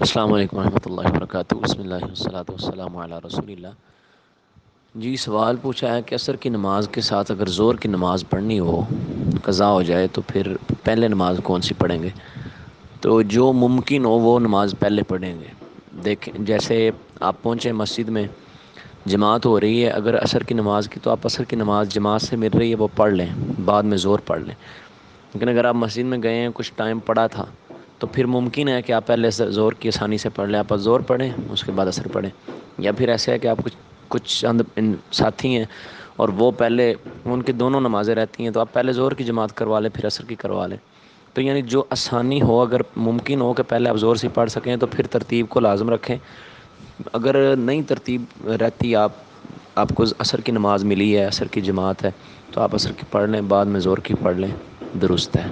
السلام علیکم ورحمۃ اللہ وبرکاتہ۔ بسم اللہ والصلاۃ والسلام علی رسول اللہ۔ جی سوال پوچھا ہے کہ عصر کی نماز کے ساتھ اگر ظہر کی نماز پڑھنی ہو، قضا ہو جائے، تو پھر پہلے نماز کون سی پڑھیں گے؟ تو جو ممکن ہو وہ نماز پہلے پڑھیں گے۔ دیکھیں جیسے آپ پہنچے مسجد میں، جماعت ہو رہی ہے، اگر عصر کی نماز کی تو آپ عصر کی نماز جماعت سے مل رہی ہے وہ پڑھ لیں، بعد میں ظہر پڑھ لیں۔ لیکن اگر آپ مسجد میں گئے ہیں، کچھ ٹائم پڑا تھا، تو پھر ممکن ہے کہ آپ پہلے ظہر کی آسانی سے پڑھ لیں، آپ ظہر پڑھیں اس کے بعد عصر پڑھیں۔ یا پھر ایسا ہے کہ آپ کچھ ساتھی ہیں اور وہ پہلے ان کی دونوں نمازیں رہتی ہیں، تو آپ پہلے ظہر کی جماعت کروا لیں پھر عصر کی کروا لیں۔ تو یعنی جو آسانی ہو، اگر ممکن ہو کہ پہلے آپ ظہر سے پڑھ سکیں تو پھر ترتیب کو لازم رکھیں۔ اگر نہیں ترتیب رہتی، آپ کو عصر کی نماز ملی ہے، عصر کی جماعت ہے، تو آپ عصر کی پڑھ لیں، بعد میں ظہر کی پڑھ لیں، درست ہے۔